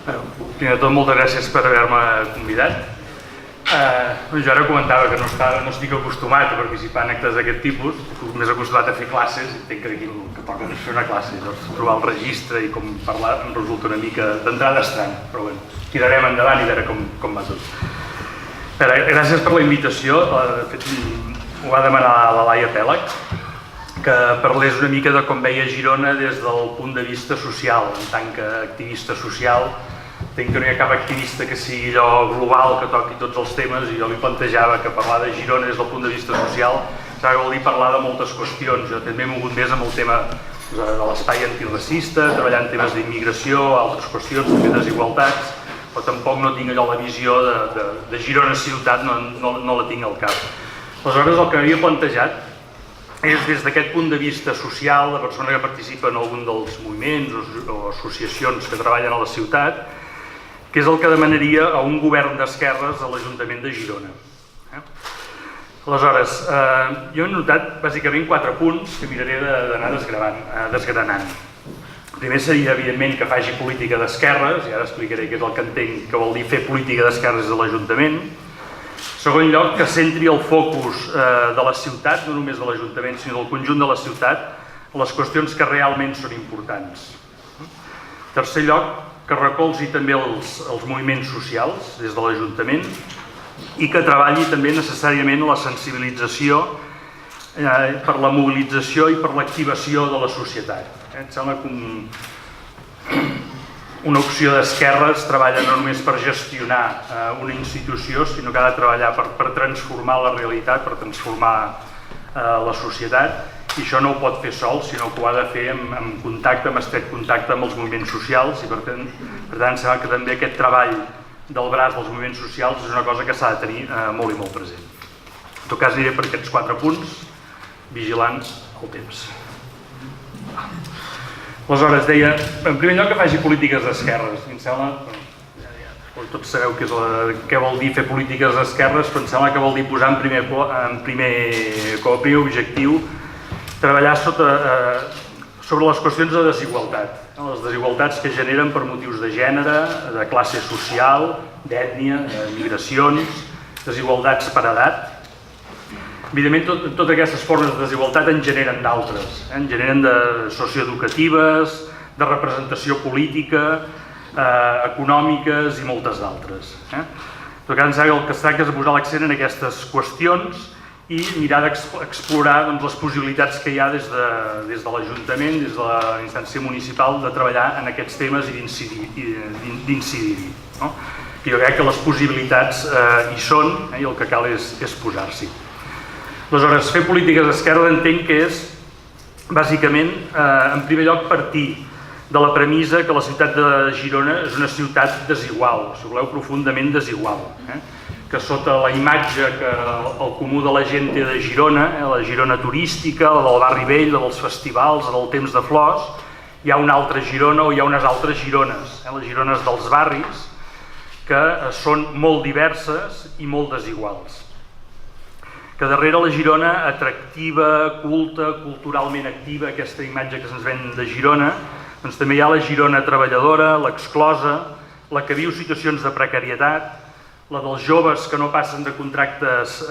Primer de tot, moltes gràcies per haver-me convidat. Jo ara comentava que no estic acostumat a participar en actes d'aquest tipus, estic més acostumat a fer classes i entenc que aquí el que toca és fer una classe, doncs trobar el registre i com parlar em resulta una mica d'entrada estrany, però bé, tirarem endavant i veure com va tot. Gràcies per la invitació, de fet ho va demanar la Laia Pèlag, que parlés una mica de com veia Girona des del punt de vista social, en tant que activista social. Entenc que no hi ha cap activista que sigui allò global, que toqui tots els temes, i jo li plantejava que parlar de Girona des del punt de vista social vol dir parlar de moltes qüestions. Jo també m'he mogut més amb el tema de l'espai antiracista, treballant temes d'immigració, altres qüestions, també desigualtats, però tampoc no tinc allò la visió de Girona ciutat, no la tinc al cap. Aleshores, el que m'havia plantejat és des d'aquest punt de vista social, de persona que participa en algun dels moviments o associacions que treballen a la ciutat, que és el que demanaria a un govern d'esquerres a l'Ajuntament de Girona. Aleshores, jo he notat bàsicament 4 punts que miraré d'anar desgranant. Primer seria, evidentment, que faci política d'esquerres, i ara explicaré què és el que entenc que vol dir fer política d'esquerres a l'Ajuntament. En segon lloc, que centri el focus de la ciutat, no només de l'Ajuntament, sinó del conjunt de la ciutat, a les qüestions que realment són importants. En tercer lloc, que recolzi també els moviments socials des de l'Ajuntament i que treballi també necessàriament la sensibilització per la mobilització i per l'activació de la societat. Em sembla que una opció d'esquerres treballa no només per gestionar una institució, sinó que ha de treballar per transformar la realitat, per transformar la societat, i això no ho pot fer sol, sinó que ho ha de fer en contacte, en estret contacte amb els moviments socials, i per tant sembla que també aquest treball del braç dels moviments socials és una cosa que s'ha de tenir molt i molt present. En tot cas aniré per aquests 4 punts, vigilant el temps. Aleshores, deia, en primer lloc que faci polítiques d'esquerres. Em sembla, tots sabeu què vol dir fer polítiques d'esquerres, però em sembla que vol dir posar com a primer objectiu treballar sobre les qüestions de desigualtat, les desigualtats que generen per motius de gènere, de classe social, d'ètnia, de migracions, desigualtats per edat. Evidentment, totes aquestes formes de desigualtat en generen d'altres, en generen de socioeducatives, de representació política, econòmiques i moltes d'altres. En tot cas, el que es tracta és de posar l'accent en aquestes qüestions i mirar d'explorar les possibilitats que hi ha des de l'Ajuntament, des de la instància municipal, de treballar en aquests temes i d'incidir-hi. Jo crec que les possibilitats hi són i el que cal és posar-s'hi. Aleshores, fer polítiques d'esquerra entenc que és, bàsicament, en primer lloc, partir de la premissa que la ciutat de Girona és una ciutat desigual, si voleu, profundament desigual, que sota la imatge que el comú de la gent té de Girona, la Girona turística, la del barri vell, la dels festivals, la del temps de flors, hi ha una altra Girona o hi ha unes altres Girones, les Girones dels barris, que són molt diverses i molt desiguals. Que darrere la Girona atractiva, culta, culturalment activa, aquesta imatge que se'ns ven de Girona, doncs també hi ha la Girona treballadora, l'exclosa, la que viu situacions de precarietat, la dels joves que no passen de contractes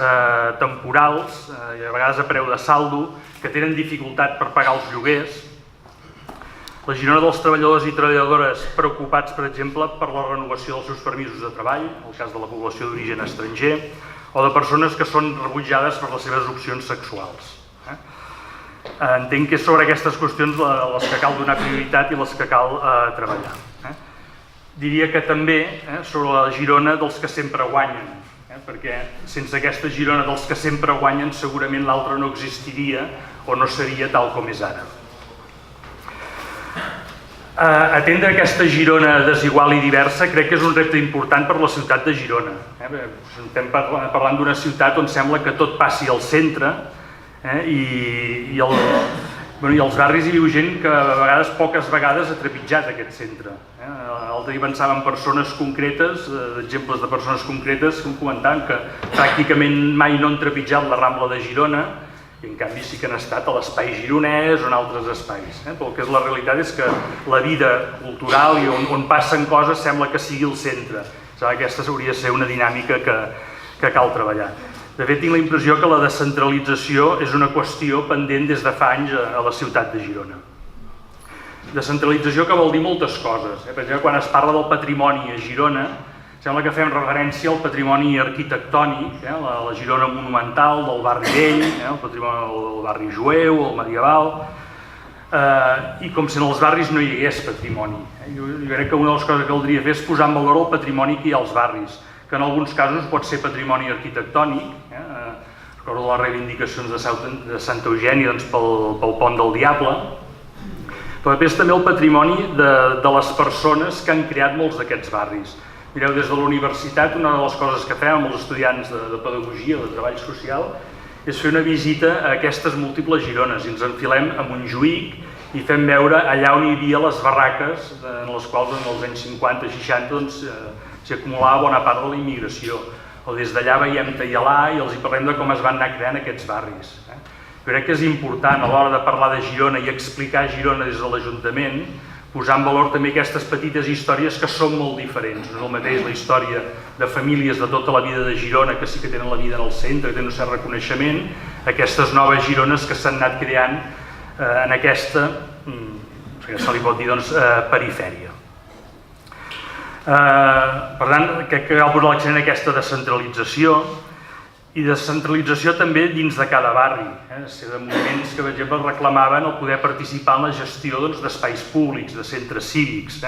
temporals, i a vegades a preu de saldo, que tenen dificultat per pagar els lloguers, la Girona dels treballadors i treballadores preocupats, per exemple, per la renovació dels seus permisos de treball, en el cas de la població d'origen estranger, o de persones que són rebutjades per les seves opcions sexuals. Entenc que és sobre aquestes qüestions les que cal donar prioritat i les que cal treballar. Diria que també sobre la Girona dels que sempre guanyen, perquè sense aquesta Girona dels que sempre guanyen segurament l'altra no existiria o no seria tal com és ara. Atendre aquesta Girona desigual i diversa crec que és un repte important per la ciutat de Girona. Estem parlant d'una ciutat on sembla que tot passi al centre i als barris hi viu gent que a vegades, poques vegades, ha trepitjat aquest centre. L'altre dia pensava en persones concretes, exemples de persones concretes que em comentaven que pràcticament mai no han trepitjat la Rambla de Girona i en canvi sí que han estat a l'espai gironès o en altres espais. Però el que és la realitat és que la vida cultural i on passen coses sembla que sigui el centre. Aquesta hauria de ser una dinàmica que cal treballar. De fet, tinc la impressió que la descentralització és una qüestió pendent des de fa anys a la ciutat de Girona. Descentralització que vol dir moltes coses. Per exemple, quan es parla del patrimoni a Girona, sembla que fem referència al patrimoni arquitectònic, la Girona monumental del barri vell, el patrimoni del barri jueu, el medieval, i com si en els barris no hi hagués patrimoni. Jo crec que una de les coses que caldria fer és posar en valor el patrimoni que hi ha als barris, que en alguns casos pot ser patrimoni arquitectònic. Recordo les reivindicacions de Santa Eugènia pel Pont del Diable, però després també el patrimoni de les persones que han creat molts d'aquests barris. Mireu, des de la universitat, una de les coses que fem amb els estudiants de pedagogia, de treball social, és fer una visita a aquestes múltiples Girones i ens enfilem a Montjuïc i fem veure allà on hi havia les barraques en les quals en els anys 50 i 60 s'hi acumulava bona part de la immigració. O des d'allà veiem Taialà i els hi parlem de com es van anar creant aquests barris. Jo crec que és important a l'hora de parlar de Girona i explicar Girona des de l'Ajuntament, posar en valor també aquestes petites històries que són molt diferents. No és el mateix la història de famílies de tota la vida de Girona, que sí que tenen la vida en el centre, que tenen un cert reconeixement, aquestes noves Girones que s'han anat creant en aquesta, que se li pot dir, perifèria. Per tant, crec que cal posar l'accent en aquesta descentralització i descentralització també dins de cada barri. De moviments que, per exemple, reclamaven el poder participar en la gestió d'espais públics, de centres cívics,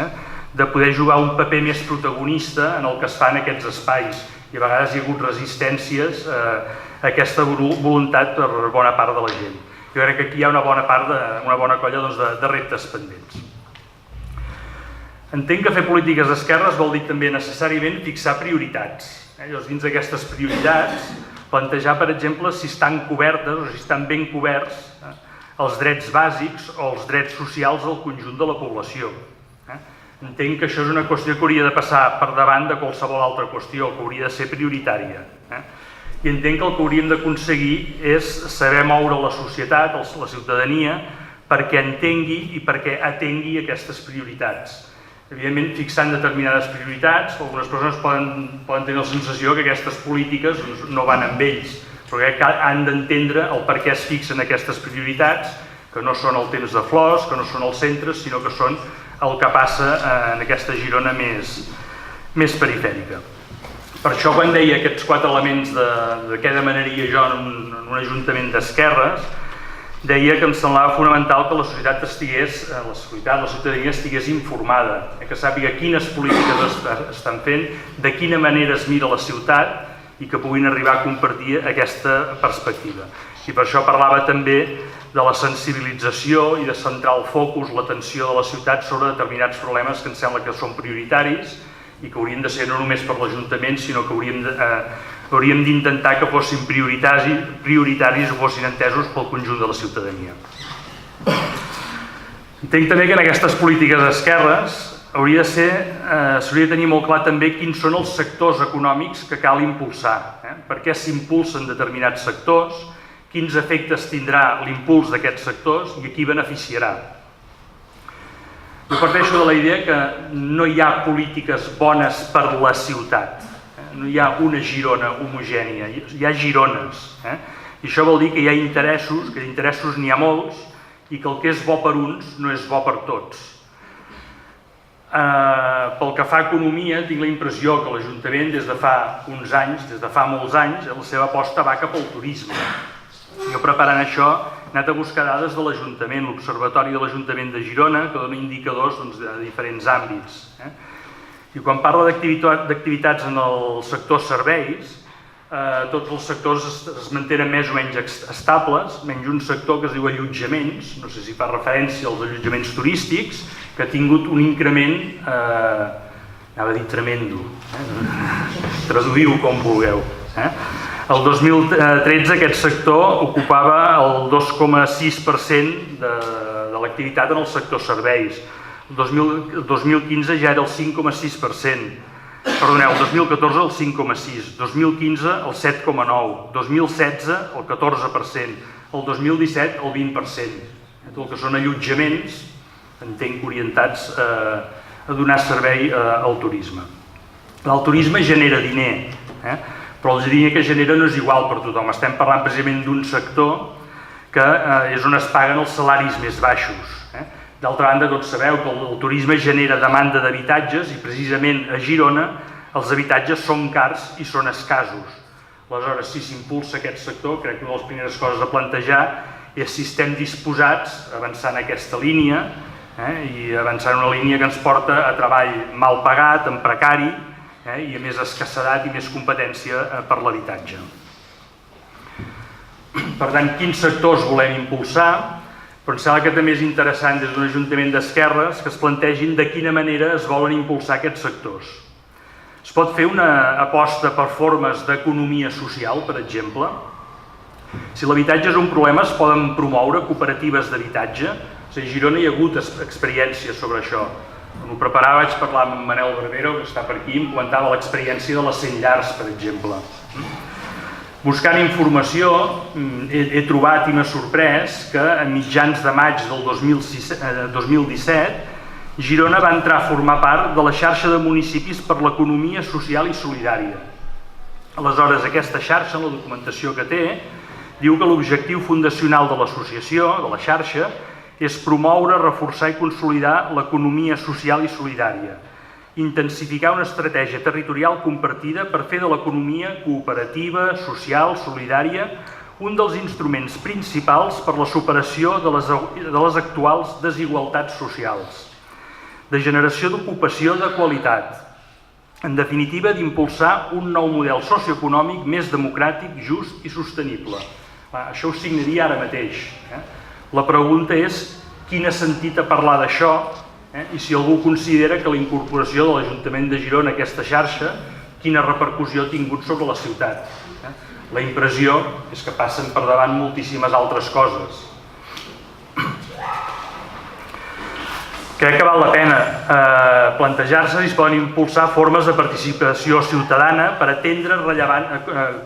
de poder jugar un paper més protagonista en el que es fa en aquests espais. I a vegades hi ha hagut resistències a aquesta voluntat per bona part de la gent. Jo crec que aquí hi ha una bona colla de reptes pendents. Entenc que fer polítiques d'esquerres vol dir també necessàriament fixar prioritats. Llavors, dins d'aquestes prioritats, plantejar, per exemple, si estan cobertes o si estan ben coberts els drets bàsics o els drets socials del conjunt de la població. Entenc que això és una qüestió que hauria de passar per davant de qualsevol altra qüestió, que hauria de ser prioritària. I entenc que el que hauríem d'aconseguir és saber moure la societat, la ciutadania, perquè entengui i perquè atengui aquestes prioritats. Evidentment, fixant determinades prioritats, algunes persones poden tenir la sensació que aquestes polítiques no van amb ells, però crec que han d'entendre el per què es fixen aquestes prioritats, que no són el temps de flors, que no són els centres, sinó que són el que passa en aquesta Girona més perifèrica. Per això, quan deia aquests 4 elements de què demanaria jo en un ajuntament d'esquerres, deia que em semblava fonamental que la societat la ciutadania estigués informada, que sàpiga quines polítiques estan fent, de quina manera es mira la ciutat i que puguin arribar a compartir aquesta perspectiva. I per això parlava també de la sensibilització i de centrar el focus, l'atenció de la ciutat sobre determinats problemes que em sembla que són prioritaris i que haurien de ser no només per l'Ajuntament, sinó que hauríem d'intentar que fossin prioritaris o fossin entesos pel conjunt de la ciutadania. Entenc també que en aquestes polítiques d'esquerres s'hauria de tenir molt clar també quins són els sectors econòmics que cal impulsar, per què s'impulsen determinats sectors, quins efectes tindrà l'impuls d'aquests sectors i a qui beneficiarà. Jo parteixo de la idea que no hi ha polítiques bones per la ciutat. No hi ha una Girona homogènia, hi ha Girones. I això vol dir que hi ha interessos, que d'interessos n'hi ha molts, i que el que és bo per uns no és bo per tots. Pel que fa a economia, tinc la impressió que l'Ajuntament des de fa uns anys, des de fa molts anys, la seva aposta va cap al turisme. Jo preparant això he anat a buscar dades de l'Ajuntament, l'Observatori de l'Ajuntament de Girona, que dona indicadors de diferents àmbits. I quan parla d'activitats en el sector serveis, tots els sectors es mantenen més o menys estables, menys un sector que es diu allotjaments, no sé si fa referència als allotjaments turístics, que ha tingut un increment, anava a dir tremendo, traduïu com vulgueu. El 2013 aquest sector ocupava el 2,6% de l'activitat en el sector serveis. El 2015 ja era el 5,6%. Perdoneu, el 2014 el 5,6, 2015 el 7,9, 2016 el 14%, el 2017 el 20%. Tot el que són allotjaments, entenc orientats a donar servei al turisme. El turisme genera diner, però el diner que genera no és igual per tothom. Estem parlant precisament d'un sector que és on es paguen els salaris més baixos. D'altra banda, tots sabeu que el turisme genera demanda d'habitatges i precisament a Girona els habitatges són cars i són escassos. Aleshores, si s'impulsa aquest sector, crec que una de les primeres coses a plantejar és si estem disposats a avançar en aquesta línia i avançar en una línia que ens porta a treball mal pagat, en precari i a més escassedat i més competència per l'habitatge. Per tant, quins sectors volem impulsar? Però em sembla que també és interessant des d'un ajuntament d'esquerres que es plantegin de quina manera es volen impulsar aquests sectors. Es pot fer una aposta per formes d'economia social, per exemple. Si l'habitatge és un problema, es poden promoure cooperatives d'habitatge. A Girona hi ha hagut experiències sobre això. Quan ho preparava vaig parlar amb Manel Barbero, que està per aquí, i em comentava l'experiència de les 100 llars, per exemple. Buscant informació, he trobat i m'ha sorprès que a mitjans de maig del 2017 Girona va entrar a formar part de la xarxa de municipis per l'economia social i solidària. Aleshores, aquesta xarxa, en la documentació que té, diu que l'objectiu fundacional de l'associació, de la xarxa, és promoure, reforçar i consolidar l'economia social i solidària, intensificar una estratègia territorial compartida per fer de l'economia cooperativa, social, solidària, un dels instruments principals per la superació de les actuals desigualtats socials, de generació d'ocupació de qualitat, en definitiva d'impulsar un nou model socioeconòmic més democràtic, just i sostenible. Això ho signaria ara mateix. La pregunta és quin sentit a parlar d'això i si algú considera que la incorporació de l'Ajuntament de Girona a aquesta xarxa quina repercussió ha tingut sobre la ciutat. La impressió és que passen per davant moltíssimes altres coses. Crec que val la pena plantejar-se si es poden impulsar formes de participació ciutadana per atendre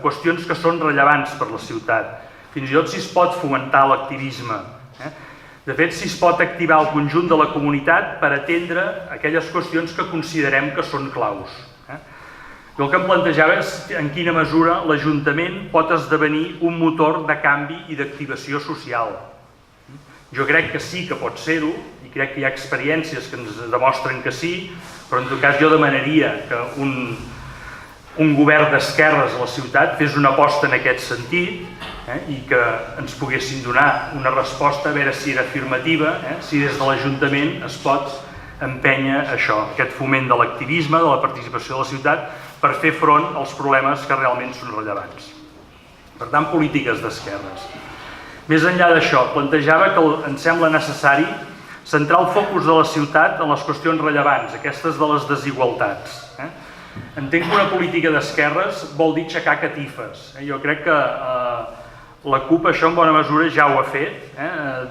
qüestions que són rellevants per la ciutat. Fins i tot si es pot fomentar l'activisme. De fet, si es pot activar el conjunt de la comunitat per atendre aquelles qüestions que considerem que són claus. Jo el que em plantejava és en quina mesura l'Ajuntament pot esdevenir un motor de canvi i d'activació social. Jo crec que sí que pot ser-ho i crec que hi ha experiències que ens demostren que sí, però en tot cas jo demanaria que un govern d'esquerres a la ciutat fes una aposta en aquest sentit i que ens poguessin donar una resposta a veure si era afirmativa, si des de l'Ajuntament es pot empènyer això, aquest foment de l'activisme, de la participació de la ciutat per fer front als problemes que realment són rellevants. Per tant, polítiques d'esquerres. Més enllà d'això, plantejava que em sembla necessari centrar el focus de la ciutat en les qüestions rellevants, aquestes de les desigualtats. Entenc que una política d'esquerres vol dir aixecar catifes. Jo crec que la CUP això en bona mesura ja ho ha fet,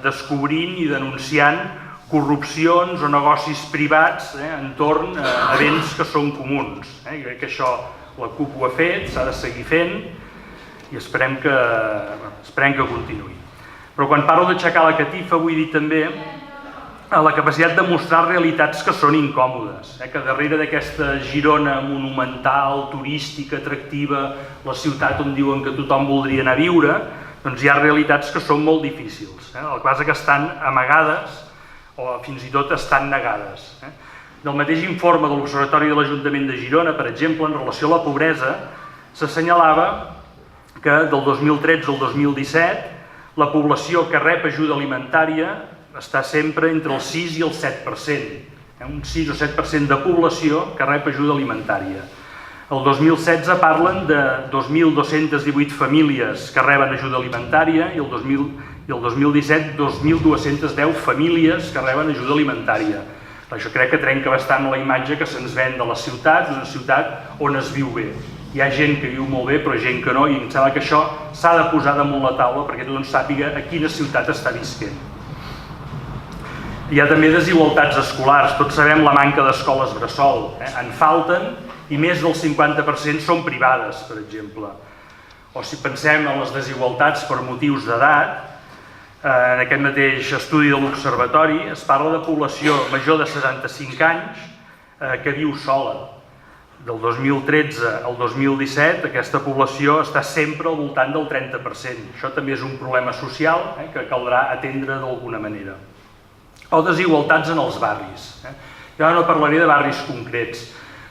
descobrint i denunciant corrupcions o negocis privats entorn a béns que són comuns. Jo crec que això la CUP ho ha fet, s'ha de seguir fent i esperem que continuï. Però quan parlo d'aixecar la catifa vull dir també la capacitat de mostrar realitats que són incòmodes, que darrere d'aquesta Girona monumental, turística, atractiva, la ciutat on diuen que tothom voldria anar a viure, doncs hi ha realitats que són molt difícils. El que passa que estan amagades o fins i tot estan negades. Del mateix informe de l'Observatori de l'Ajuntament de Girona, per exemple, en relació a la pobresa, s'assenyalava que del 2013 al 2017 la població que rep ajuda alimentària està sempre entre el 6 i el 7%. Un 6 o 7% de població que rep ajuda alimentària. El 2016 parlen de 2.218 famílies que reben ajuda alimentària i el 2017 2.210 famílies que reben ajuda alimentària. Això crec que trenca bastant la imatge que se'ns ven de la ciutat, una ciutat on es viu bé. Hi ha gent que viu molt bé, però gent que no, i em sembla que això s'ha de posar damunt la taula perquè tothom sàpiga a quina ciutat està visquent. Hi ha també desigualtats escolars. Tots sabem la manca d'escoles bressol. En falten i més del 50% són privades, per exemple. O si pensem en les desigualtats per motius d'edat, en aquest mateix estudi de l'Observatori es parla de població major de 75 anys que viu sola. Del 2013 al 2017 aquesta població està sempre al voltant del 30%. Això també és un problema social que caldrà atendre d'alguna manera. O desigualtats en els barris. Jo no parlaré de barris concrets.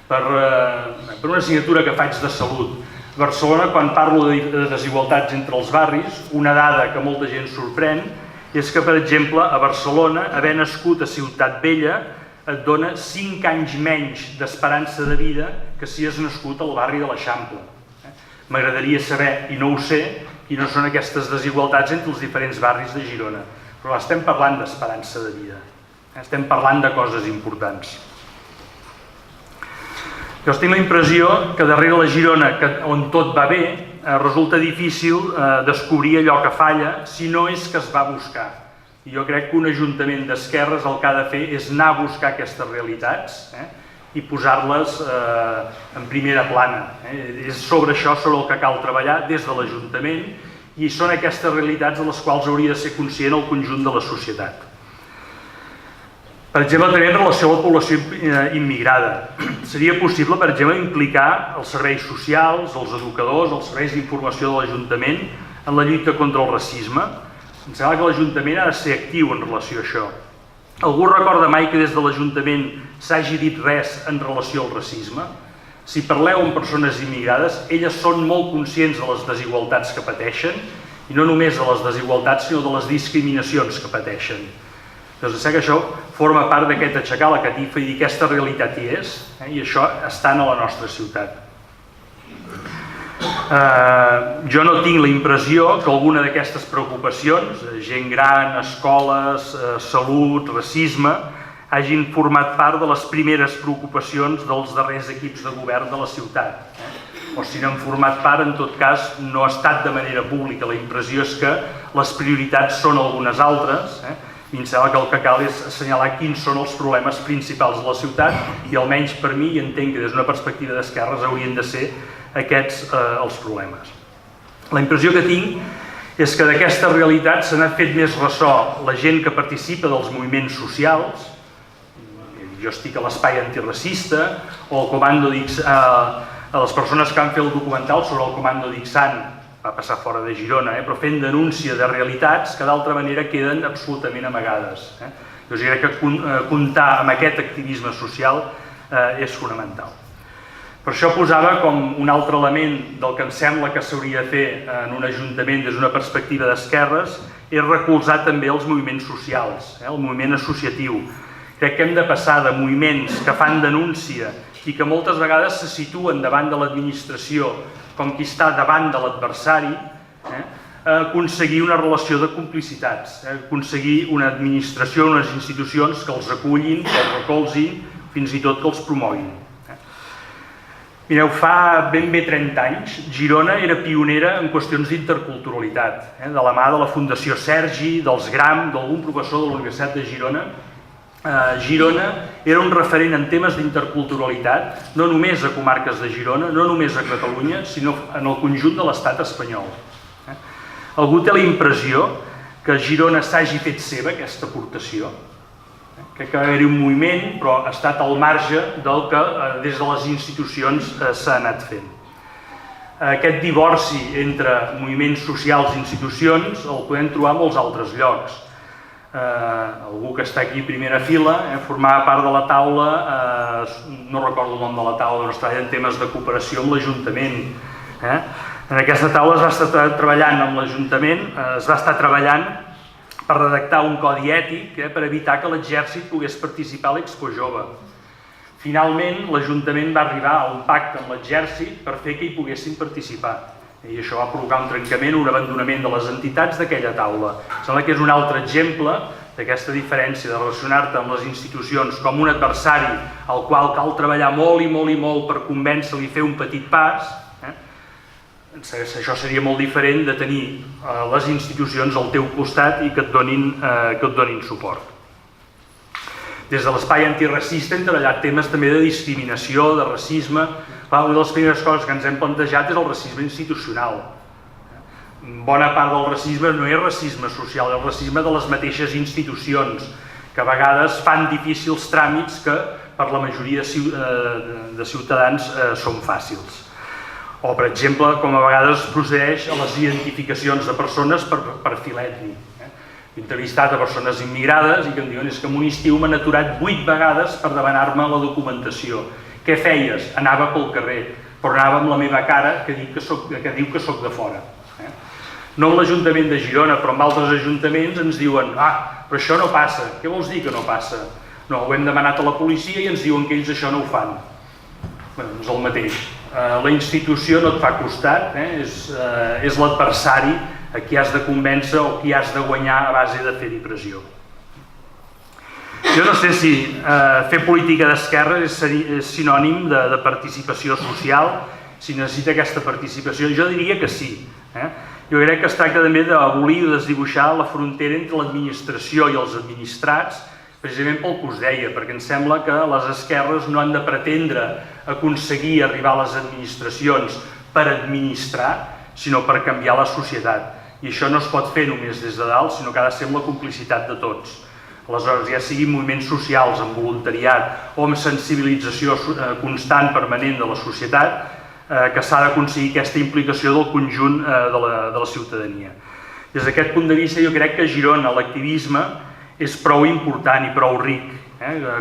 Per una assignatura que faig de salut, a Barcelona, quan parlo de desigualtats entre els barris, una dada que molta gent sorprèn és que, per exemple, a Barcelona, haver nascut a Ciutat Vella et dona 5 anys menys d'esperança de vida que si has nascut al barri de l'Eixample. M'agradaria saber, i no ho sé, quines són aquestes desigualtats entre els diferents barris de Girona. Però estem parlant d'esperança de vida. Estem parlant de coses importants. Jo tinc la impressió que darrere la Girona, on tot va bé, resulta difícil descobrir allò que falla si no és que es va buscar. I jo crec que un ajuntament d'esquerres el que ha de fer és anar a buscar aquestes realitats i posar-les en primera plana. És sobre això sobre el que cal treballar des de l'Ajuntament i són aquestes realitats de les quals hauria de ser conscient el conjunt de la societat. Per exemple, també en relació a la població immigrada. Seria possible, per exemple, implicar els serveis socials, els educadors, els serveis d'informació de l'Ajuntament en la lluita contra el racisme. Em sembla que l'Ajuntament ha de ser actiu en relació a això. Algú recorda mai que des de l'Ajuntament s'hagi dit res en relació al racisme? Si parleu amb persones immigrades, elles són molt conscients de les desigualtats que pateixen, i no només de les desigualtats, sinó de les discriminacions que pateixen. Doncs em sembla que això forma part d'aquest aixecar la catifa i dir aquesta realitat hi és, i això està a la nostra ciutat. Jo no tinc la impressió que alguna d'aquestes preocupacions, gent gran, escoles, salut, racisme, hagin format part de les primeres preocupacions dels darrers equips de govern de la ciutat. O si n'han format part, en tot cas, no ha estat de manera pública. La impressió és que les prioritats són algunes altres, i em sembla que el que cal és assenyalar quins són els problemes principals de la ciutat i almenys per mi, i entenc que des d'una perspectiva d'esquerres haurien de ser aquests els problemes. La impressió que tinc és que d'aquesta realitat se n'ha fet més ressò la gent que participa dels moviments socials. Jo estic a l'espai antiracista o el comando a les persones que han fet el documental sobre el comando d'Ixant, va passar fora de Girona, però fent denúncia de realitats que d'altra manera queden absolutament amagades. Jo crec que comptar amb aquest activisme social és fonamental. Per això posava com un altre element del que em sembla que s'hauria de fer en un ajuntament des d'una perspectiva d'esquerres és recolzar també els moviments socials, el moviment associatiu. Crec que hem de passar de moviments que fan denúncia i que moltes vegades se situen davant de l'administració com qui està davant de l'adversari, a aconseguir una relació de complicitats, aconseguir una administració, unes institucions que els acullin, que els recolzin, fins i tot que els promoguin. Mireu, fa ben bé 30 anys, Girona era pionera en qüestions d'interculturalitat, de la mà de la Fundació Sergi, dels GRAM, d'algun professor de la Universitat de Girona. Girona era un referent en temes d'interculturalitat, no només a comarques de Girona, no només a Catalunya, sinó en el conjunt de l'estat espanyol. Algú té la impressió que Girona s'hagi fet seva aquesta aportació? Crec que va haver-hi un moviment, però ha estat al marge del que des de les institucions s'ha anat fent. Aquest divorci entre moviments socials i institucions el podem trobar a molts altres llocs. Algú que està aquí a primera fila formava part de la taula, no recordo el nom de la taula, però es treballa en temes de cooperació amb l'Ajuntament. En aquesta taula es va estar treballant amb l'Ajuntament, es va estar treballant per redactar un codi ètic per evitar que l'exèrcit pogués participar a l'Expo Jove. Finalment, l'Ajuntament va arribar a un pacte amb l'exèrcit per fer que hi poguessin participar. I això va provocar un trencament, un abandonament de les entitats d'aquella taula. Sembla que és un altre exemple d'aquesta diferència de relacionar-te amb les institucions com un adversari al qual cal treballar molt i molt i molt per convèncer-li i fer un petit pas. Això seria molt diferent de tenir les institucions al teu costat i que et donin suport. Des de l'espai antiracista hem treballat temes també de discriminació, de racisme. Una de les primeres coses que ens hem plantejat és el racisme institucional. Bona part del racisme no és racisme social, és el racisme de les mateixes institucions, que a vegades fan difícils tràmits que per la majoria de ciutadans són fàcils. O, per exemple, com a vegades procedeix a les identificacions de persones per perfil ètnic. He entrevistat a persones immigrades i que em diuen és que en un estiu m'han aturat 8 vegades per demanar-me la documentació. Què feies? Anava pel carrer, però anava amb la meva cara que diu que soc de fora. No en l'Ajuntament de Girona, però en altres ajuntaments ens diuen però això no passa. Què vols dir que no passa? No, ho hem demanat a la policia i ens diuen que ells això no ho fan. És el mateix. La institució no et fa costat, és l'adversari a qui has de convèncer o qui has de guanyar a base de fer-hi pressió. Jo no sé si fer política d'esquerra és sinònim de participació social, si necessita aquesta participació. Jo diria que sí. Jo crec que es tracta també d'abolir o desdibuixar la frontera entre l'administració i els administrats, precisament pel que us deia, perquè em sembla que les esquerres no han de pretendre aconseguir arribar a les administracions per administrar, sinó per canviar la societat. I això no es pot fer només des de dalt, sinó que ha de ser amb la complicitat de tots. Aleshores, ja siguin moviments socials, amb voluntariat o amb sensibilització constant, permanent de la societat, que s'ha d'aconseguir aquesta implicació del conjunt de la ciutadania. Des d'aquest punt de vista, jo crec que a Girona l'activisme és prou important i prou ric,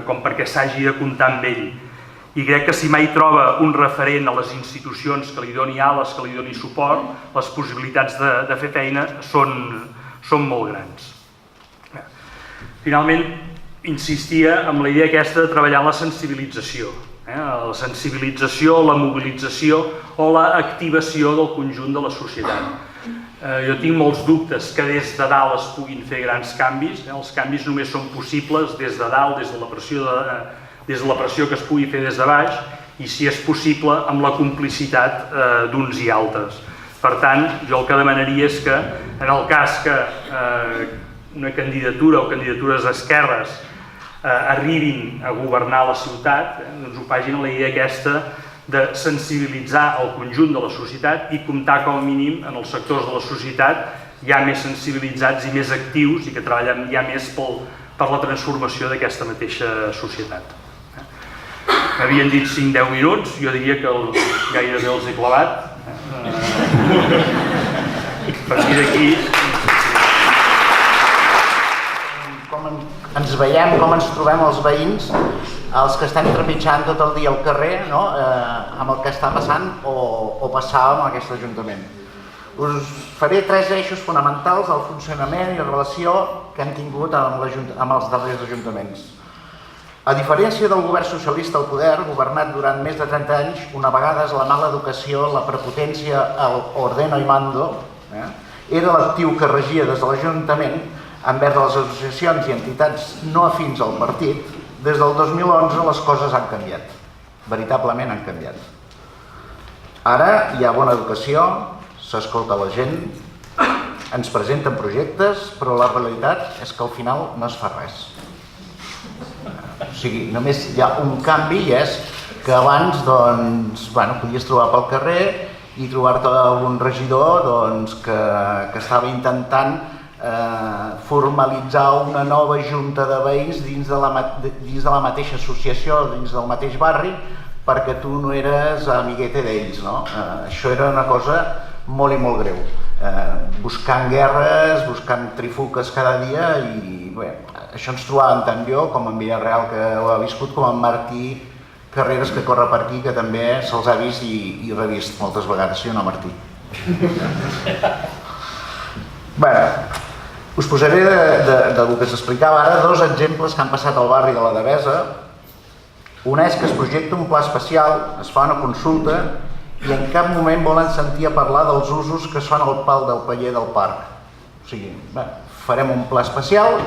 com perquè s'hagi de comptar amb ell. I crec que si mai troba un referent a les institucions que li doni ales, que li doni suport, les possibilitats de fer feina són molt grans. Finalment, insistia en la idea aquesta de treballar la sensibilització. La sensibilització, la mobilització o l'activació del conjunt de la societat. Jo tinc molts dubtes que des de dalt es puguin fer grans canvis. Els canvis només són possibles des de dalt, des de la pressió que es pugui fer des de baix i, si és possible, amb la complicitat d'uns i altres. Per tant, jo el que demanaria és que, en el cas que una candidatura o candidatures d'esquerres arribin a governar la ciutat, doncs ho facin a la idea aquesta de sensibilitzar el conjunt de la societat i comptar com a mínim en els sectors de la societat ja més sensibilitzats i més actius i que treballen ja més per la transformació d'aquesta mateixa societat. M'havien dit 5-10 minuts, jo diria que gairebé els he clavat. A partir d'aquí... Com ens veiem, com ens trobem els veïns, els que estem trepitjant tot el dia al carrer, amb el que està passant o passava amb aquest Ajuntament. Us faré 3 eixos fonamentals del funcionament i la relació que hem tingut amb els darrers ajuntaments. A diferència del govern socialista al poder, governat durant més de 30 anys, una vegada és la mala educació, la prepotència, el ordeno i mando, era l'actiu que regia des de l'Ajuntament envers les associacions i entitats no afins al partit. Des del 2011 les coses han canviat, veritablement han canviat. Ara hi ha bona educació, s'escolta la gent, ens presenten projectes, però la realitat és que al final no es fa res. O sigui, només hi ha un canvi i és que abans podies trobar pel carrer i trobar-te un regidor que estava intentant formalitzar una nova junta de veïns dins de la mateixa associació, dins del mateix barri, perquè tu no eres amiguete d'ells. Això era una cosa molt i molt greu. Buscant guerres, buscant trifuques cada dia i això ens trobàvem tant jo com en Villarreal, que ho ha viscut, com en Martí Carreras, que corre per aquí, que també se'ls ha vist i revist moltes vegades, sí o no, Martí? Us posaré del que s'explicava ara 2 exemples que han passat al barri de la Devesa. Un és que es projecta un pla especial, es fa una consulta i en cap moment volen sentir a parlar dels usos que són al pal del paller del parc. O sigui, farem un pla especial,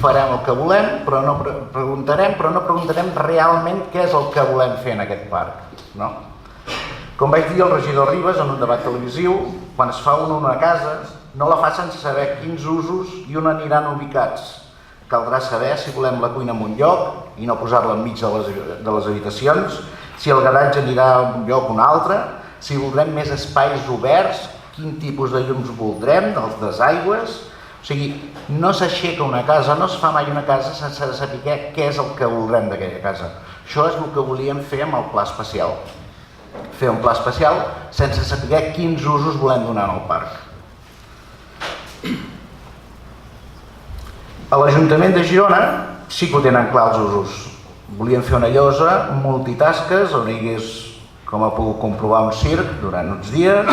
farem el que volem, però no preguntarem realment què és el que volem fer en aquest parc. Com vaig dir al regidor Ribas en un debat televisiu, quan es fa una casa, no la fa sense saber quins usos i on aniran ubicats. caldrà saber si volem la cuina en un lloc i no posar-la enmig de les habitacions, si el garatge anirà a un lloc o un altre, si voldrem més espais oberts, quin tipus de llums voldrem, dels desaigües. O sigui, no s'aixeca una casa, no es fa mai una casa sense saber què és el que voldrem d'aquella casa. Això és el que volíem fer amb el pla especial. Fer un pla especial sense saber quins usos volem donar al parc. A l'Ajuntament de Girona sí que ho tenen clar els usos. Volien fer una llosa multitasques on hi hagués, com ha pogut comprovar, un circ durant uns dies,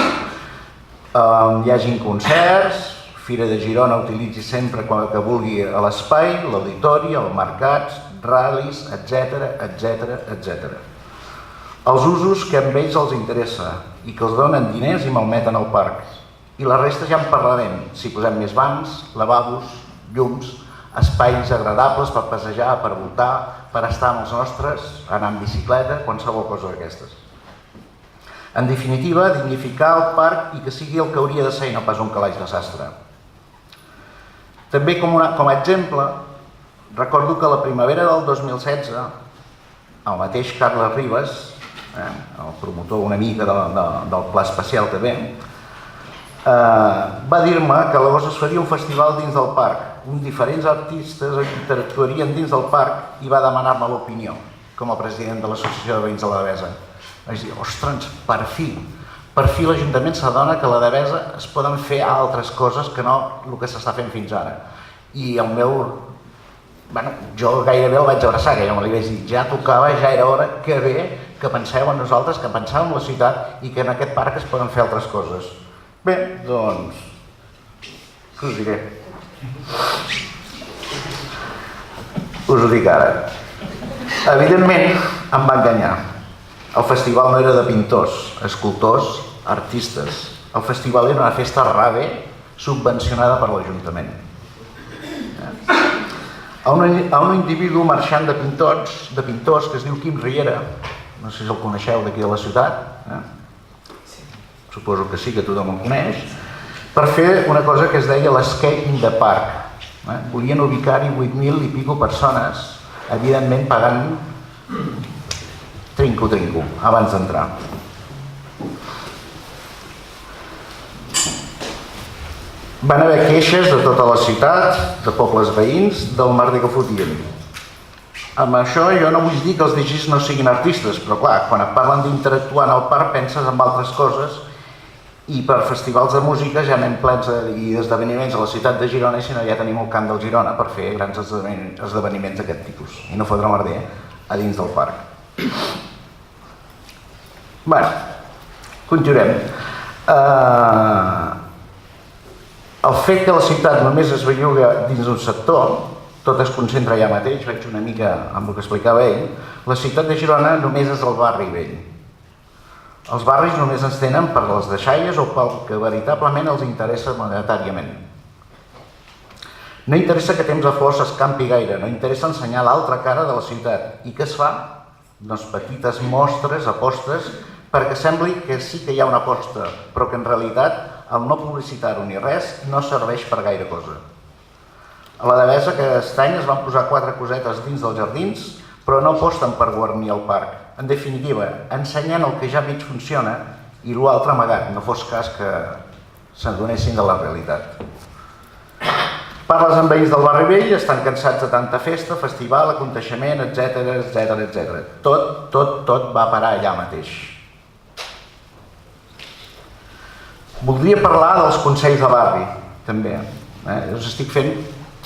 hi hagin concerts, Fira de Girona utilitzi sempre quan que vulgui l'espai, l'auditori, els mercats, ral·lis, etc. Els usos que a ells els interessa i que els donen diners i malmeten el parc. I la resta ja en parlarem, si posem més bancs, lavabos, llums, espais agradables per passejar, per voltar, per estar amb els nostres, anar en bicicleta, qualsevol cosa d'aquestes. En definitiva, dignificar el parc i que sigui el que hauria de ser i no pas un calaix de sastre. També com a exemple, recordo que la primavera del 2016, el mateix Carles Ribas, el promotor una mica del Pla Especial també, va dir-me que a l'agost es faria un festival dins del parc, on diferents artistes interactuarien dins del parc i va demanar-me l'opinió, com a president de l'Associació de Veïns de la Devesa. Vaig dir, ostres, per fi l'Ajuntament s'adona que a la Devesa es poden fer altres coses que no el que s'està fent fins ara. I el meu... jo gairebé el vaig abraçar, que jo me li vaig dir, ja tocava, ja era hora, que bé que penseu en nosaltres, que penseu en la ciutat i que en aquest parc es poden fer altres coses. Bé, doncs, què us diré? Us ho dic ara. Evidentment, em va enganyar. El festival no era de pintors, escultors, artistes. El festival era una festa rave subvencionada per l'Ajuntament. A un individu marxant de pintors que es diu Quim Riera, no sé si el coneixeu d'aquí de la ciutat, suposo que sí, que tothom el coneix, per fer una cosa que es deia l'Escape in the Park. Volien ubicar-hi 8.000 i pico persones, evidentment pagant trinco, abans d'entrar. Van haver queixes de tota la ciutat, de pobles veïns, del merder que fotien. Amb això jo no vull dir que els DJs no siguin artistes, però clar, quan et parlen d'interactuar en el parc penses en altres coses i per festivals de música ja anem plens i esdeveniments a la ciutat de Girona i si no ja tenim el camp del Girona per fer grans esdeveniments d'aquest tipus i no fotre merder a dins del parc. Bé, continuem. El fet que la ciutat només es belluga dins d'un sector, tot es concentra allà mateix, vaig una mica amb el que explicava ell, la ciutat de Girona només és el barri vell. Els barris només ens tenen per les deixalles o pel que veritablement els interessa monetàriament. No interessa que temps a flors s'escampi gaire, no interessa ensenyar l'altra cara de la ciutat. I què es fa? Doncs petites mostres, apostes, perquè sembli que sí que hi ha una aposta, però que en realitat el no publicitar-ho ni res no serveix per gaire cosa. A la Devesa aquest any es van posar 4 cosetes dins dels jardins, però no aposten per guarnir el parc. En definitiva, ensenyant el que ja mig funciona i l'altre amagat, no fos cas que s'adonessin de la realitat. Parles amb veïns del barri vell, estan cansats de tanta festa, festival, aconteixement, etc. Tot va parar allà mateix. Voldria parlar dels consells de barri, també. Us estic fent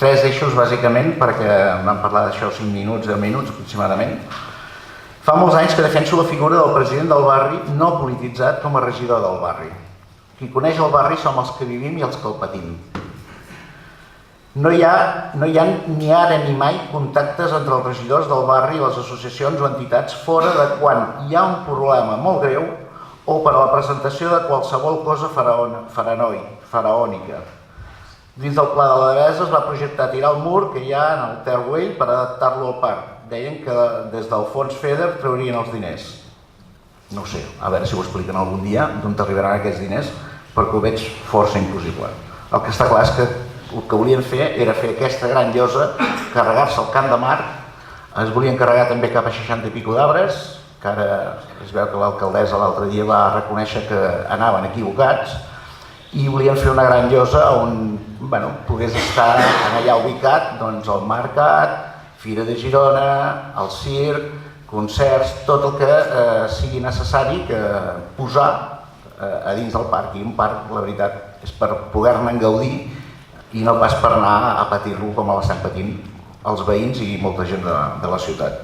3 eixos, bàsicament, perquè vam parlar d'això 5 minuts, 10 minuts, aproximadament. Fa molts anys que defenso la figura del president del barri no polititzat com a regidor del barri. Qui coneix el barri som els que vivim i els que el patim. No hi ha ni ara ni mai contactes entre els regidors del barri i les associacions o entitats fora de quan hi ha un problema molt greu o per a la presentació de qualsevol cosa faraònica. Dins del Pla de la Devesa es va projectar tirar el mur que hi ha en el Terwell per adaptar-lo al parc. Deien que des del fons FEDER traurien els diners. No ho sé, a veure si ho expliquen algun dia d'on arribaran aquests diners, perquè ho veig força impossible. El que està clar és que el que volien fer era fer aquesta gran llosa, carregar-se el Camp de Mart, es volien carregar també cap a 60 i pico d'arbres, que ara es veu que l'alcaldessa l'altre dia va reconèixer que anaven equivocats, i volien fer una gran llosa on pogués estar allà ubicat el mercat, Fira de Girona, el circ, concerts, tot el que sigui necessari posar a dins del parc. I un parc, la veritat, és per poder-ne gaudir i no pas per anar a patir-lo com l'estan patint els veïns i molta gent de la ciutat.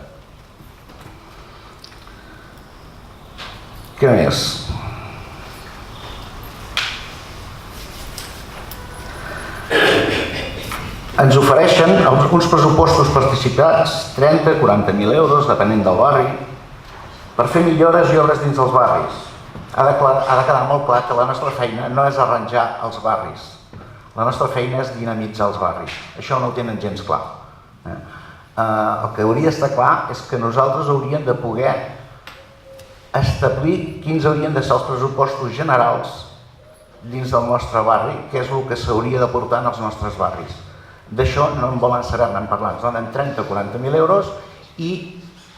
Què més? Ens ofereixen uns pressupostos participats, 30-40.000 euros, depenent del barri, per fer millores i obres dins dels barris. Ha de quedar molt clar que la nostra feina no és arranjar els barris. La nostra feina és dinamitzar els barris. Això no ho tenen gens clar. El que hauria d'estar clar és que nosaltres hauríem de poder establir quins haurien de ser els pressupostos generals dins del nostre barri, que és el que s'hauria de portar en els nostres barris. D'això no en volen saber, n'han parlat, ens donen 30-40.000 euros i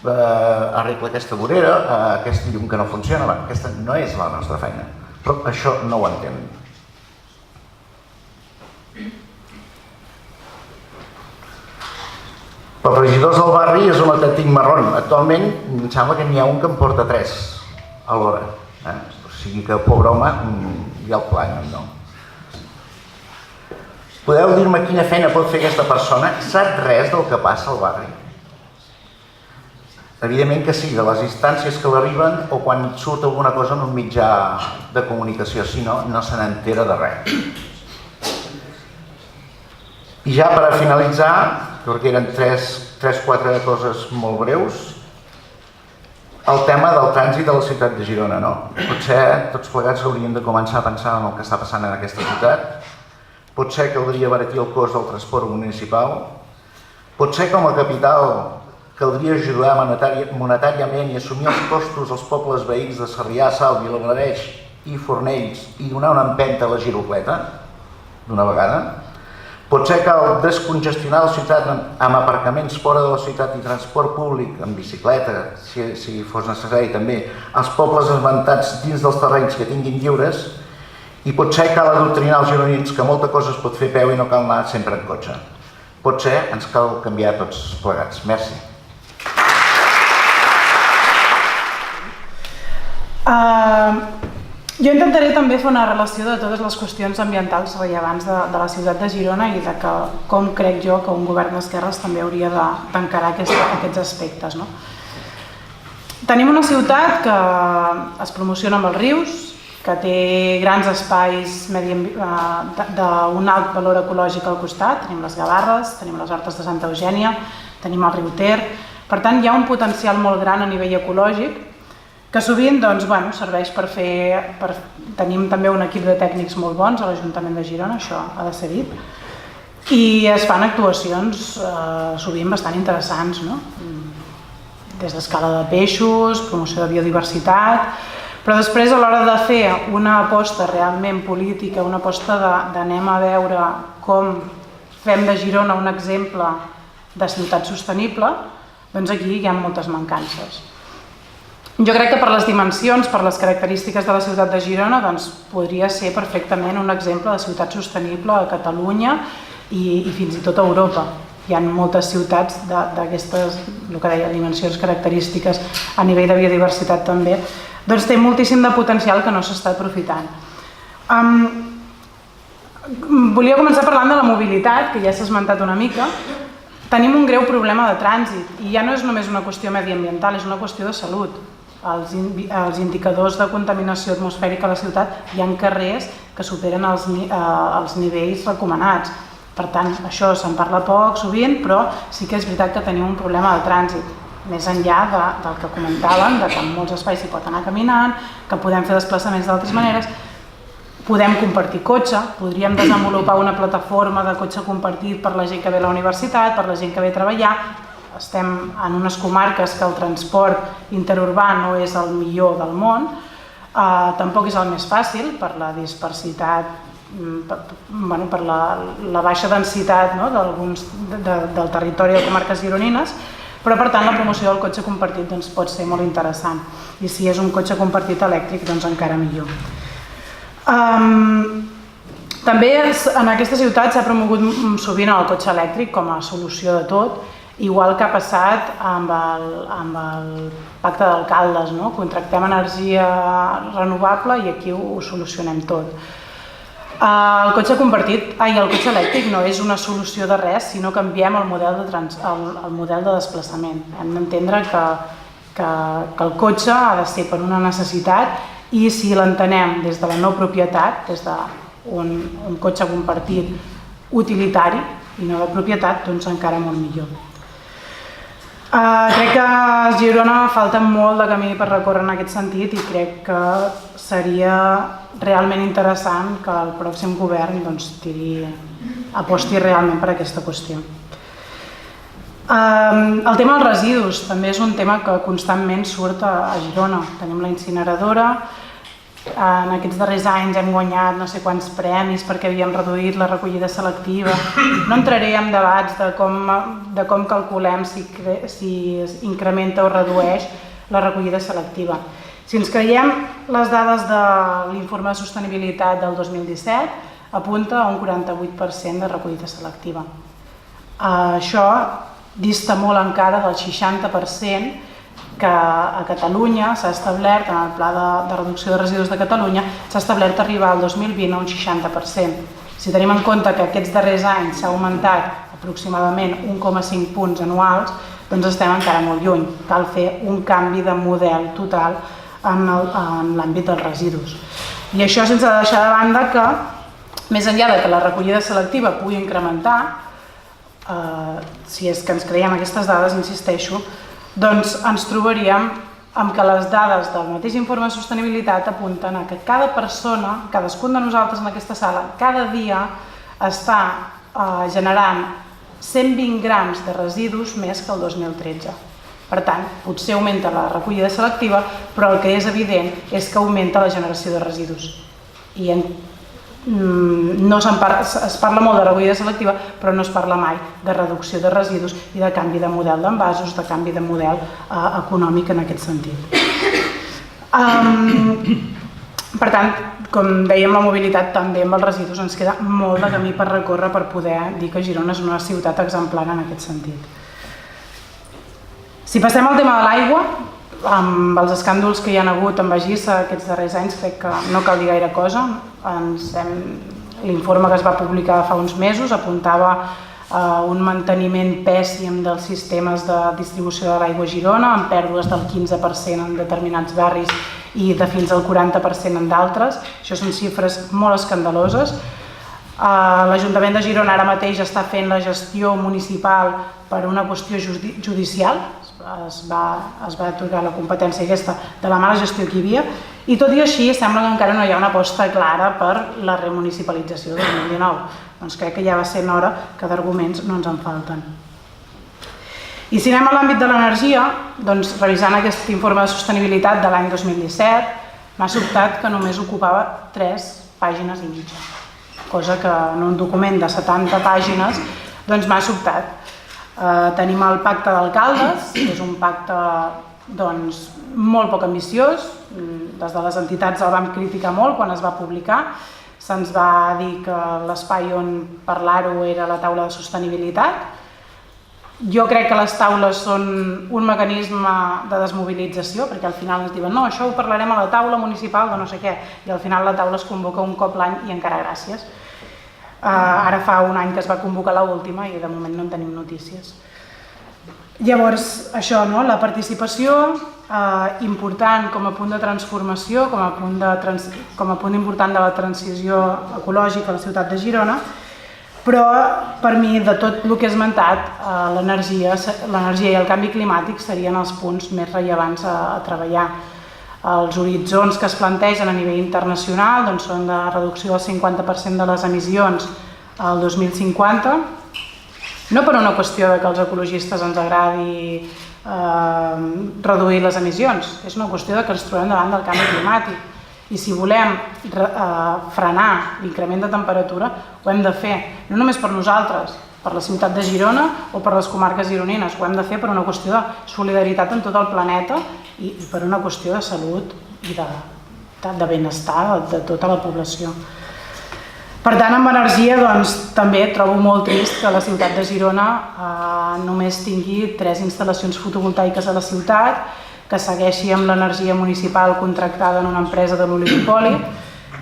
arregla aquesta vorera, aquest llum que no funciona. Aquesta no és la nostra feina, però això no ho entenen. Pels regidors del barri és un autèntic marrón. Actualment em sembla que n'hi ha un que en porta 3 alhora. O sigui que, pobre home, ja el planyen, no? Podeu dir-me quina feina pot fer aquesta persona? Sap res del que passa al barri? Evidentment que sí, de les instàncies que l'arriben o quan surt alguna cosa en un mitjà de comunicació, si no, no se n'entera de res. I ja per a finalitzar, perquè eren 3-4 coses molt breus, el tema del trànsit de la ciutat de Girona, no? Potser tots plegats hauríem de començar a pensar en el que està passant en aquesta ciutat. Potser caldria abaratir el cost del transport municipal. Potser com a capital caldria ajudar monetàriament i assumir els costos als pobles veïns de Sarrià, Salt, Vilablareix i Fornells i donar una empenta a la girocleta, d'una vegada. Potser cal descongestionar la ciutat amb aparcaments fora de la ciutat i transport públic, amb bicicleta, si fos necessari també, als pobles esmentats dins dels terrenys que tinguin lliures, i potser cal adoctrinar els gironins que molta cosa es pot fer a peu i no cal anar sempre en cotxe. Potser ens cal canviar tots plegats. Merci. Jo intentaré també fer una relació de totes les qüestions ambientals rellevants de la ciutat de Girona i de com crec jo que un govern d'esquerres també hauria d'encarar aquests aspectes. Tenim una ciutat que es promociona amb els rius, que té grans espais d'un alt valor ecològic al costat, tenim les Gavarres, tenim les Hortes de Santa Eugènia, tenim el riu Ter, per tant hi ha un potencial molt gran a nivell ecològic que sovint serveix per fer... Tenim també un equip de tècnics molt bons a l'Ajuntament de Girona, això ha de ser dit, i es fan actuacions sovint bastant interessants, des d'escala de peixos, promoció de biodiversitat, però després a l'hora de fer una aposta realment política, una aposta d'anem a veure com fem de Girona un exemple de ciutat sostenible, doncs aquí hi ha moltes mancances. Jo crec que per les dimensions, per les característiques de la ciutat de Girona, podria ser perfectament un exemple de ciutat sostenible a Catalunya i fins i tot a Europa. Hi ha moltes ciutats d'aquestes, el que deia, dimensions característiques a nivell de biodiversitat també, doncs té moltíssim de potencial que no s'està aprofitant. Volia començar parlant de la mobilitat, que ja s'ha esmentat una mica. Tenim un greu problema de trànsit i ja no és només una qüestió mediambiental, és una qüestió de salut. Els indicadors de contaminació atmosfèrica a la ciutat hi ha carrers que superen els nivells recomanats. Per tant, això se'n parla poc sovint, però sí que és veritat que tenim un problema de trànsit. Més enllà del que comentàvem, que en molts espais s'hi pot anar caminant, que podem fer desplaçaments d'altres maneres, podem compartir cotxe, podríem desenvolupar una plataforma de cotxe compartit per la gent que ve a la universitat, per la gent que ve a treballar. Estem en unes comarques que el transport interurbà no és el millor del món, tampoc és el més fàcil per la dispersitat per la baixa densitat del territori de comarques gironines, però per tant la promoció del cotxe compartit pot ser molt interessant, i si és un cotxe compartit elèctric doncs encara millor. També en aquesta ciutat s'ha promogut sovint el cotxe elèctric com a solució de tot, igual que ha passat amb el pacte d'alcaldes, contractem energia renovable i aquí ho solucionem tot. El cotxe elèctric no és una solució de res si no canviem el model de desplaçament. Hem d'entendre que el cotxe ha de ser per una necessitat i si l'entenem des de la no propietat, des d'un cotxe compartit utilitari i no de propietat, doncs encara molt millor. Crec que a Girona falta molt de camí per recórrer en aquest sentit i crec que seria realment interessant que el pròxim govern aposti realment per aquesta qüestió. El tema dels residus també és un tema que constantment surt a Girona. Tenim la incineradora, en aquests darrers anys hem guanyat no sé quants premis perquè havíem reduït la recollida selectiva. No entraré en debats de com calculem si es incrementa o redueix la recollida selectiva. Si ens creiem les dades de l'informe de sostenibilitat del 2017, apunta a un 48% de recollida selectiva. Això dista molt encara del 60% que a Catalunya s'ha establert, en el Pla de Reducció de Residus de Catalunya, s'ha establert arribar al 2020 a un 60%. Si tenim en compte que aquests darrers anys s'ha augmentat aproximadament 1,5 punts anuals, doncs estem encara molt lluny. Cal fer un canvi de model total en l'àmbit dels residus. I això sense deixar de banda que, més enllà de que la recollida selectiva pugui incrementar, si és que ens creiem aquestes dades, insisteixo, doncs ens trobaríem amb que les dades del mateix informe de sostenibilitat apunten a que cada persona, cadascun de nosaltres en aquesta sala, cada dia està generant 120 grams de residus més que el 2013. Per tant, potser augmenta la recollida selectiva, però el que és evident és que augmenta la generació de residus. I es parla molt de recollida selectiva, però no es parla mai de reducció de residus i de canvi de model d'envasos, de canvi de model econòmic en aquest sentit. Per tant, com dèiem, la mobilitat també amb els residus ens queda molt de camí per recórrer per poder dir que Girona és una ciutat exemplar en aquest sentit. Si passem al tema de l'aigua, amb els escàndols que hi ha hagut amb Agisa aquests darrers anys, crec que no cal dir gaire cosa. L'informe que es va publicar fa uns mesos apuntava a un manteniment pèssim dels sistemes de distribució de l'aigua a Girona, amb pèrdues del 15% en determinats barris i de fins al 40% en d'altres. Això són xifres molt escandaloses. L'Ajuntament de Girona ara mateix està fent la gestió municipal per una qüestió judicial. Es va atorgar la competència aquesta de la mala gestió que hi havia i tot i així sembla que encara no hi ha una aposta clara per la remunicipalització del 2019. Doncs crec que ja va ser hora que d'arguments no ens en falten. I si anem a l'àmbit de l'energia, doncs revisant aquest informe de sostenibilitat de l'any 2017 m'ha sobtat que només ocupava 3 pàgines i mitja, cosa que en un document de 70 pàgines doncs m'ha sobtat. Tenim el pacte d'alcaldes, que és un pacte molt poc ambiciós. Des de les entitats el vam criticar molt quan es va publicar. Se'ns va dir que l'espai on parlar-ho era la taula de sostenibilitat. Jo crec que les taules són un mecanisme de desmobilització, perquè al final ens diuen no, això ho parlarem a la taula municipal de no sé què, i al final la taula es convoca un cop l'any i encara gràcies. Ara fa un any que es va convocar l'última i de moment no en tenim notícies. Llavors, això, la participació important com a punt de transformació, com a punt important de la transició ecològica a la ciutat de Girona, però per mi, de tot el que he esmentat, l'energia i el canvi climàtic serien els punts més rellevants a treballar. Els horitzons que es plantegen a nivell internacional són de reducció del 50% de les emissions al 2050, no per una qüestió que als ecologistes ens agradi reduir les emissions, és una qüestió que ens trobem davant del canvi climàtic I si volem frenar l'increment de temperatura, ho hem de fer, no només per nosaltres, per la ciutat de Girona o per les comarques gironines, ho hem de fer per una qüestió de solidaritat en tot el planeta i per una qüestió de salut i de benestar de tota la població. Per tant, amb energia també trobo molt trist que la ciutat de Girona només tingui 3 instal·lacions fotovoltaiques a la ciutat, que segueixi amb l'energia municipal contractada en una empresa de l'oligopoli,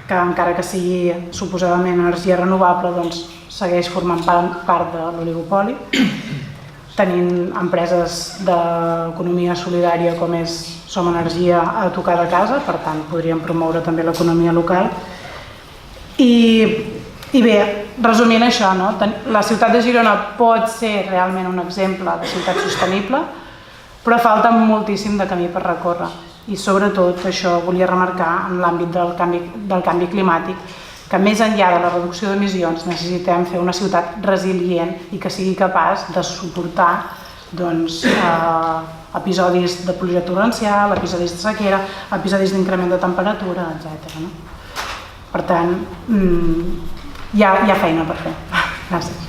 que encara que sigui suposadament energia renovable, segueix formant part de l'oligopoli, tenint empreses d'economia solidària com és Som Energia a tocar de casa, per tant podríem promoure també l'economia local. I bé, resumint això, la ciutat de Girona pot ser realment un exemple de ciutat sostenible, però falta moltíssim de camí per recórrer. I sobretot això volia remarcar en l'àmbit del canvi climàtic, que més enllà de la reducció d'emissions necessitem fer una ciutat resilient i que sigui capaç de suportar episodis de pluja torrencial, episodis de sequera, episodis d'increment de temperatura, etc. Per tant, hi ha feina per fer. Gràcies.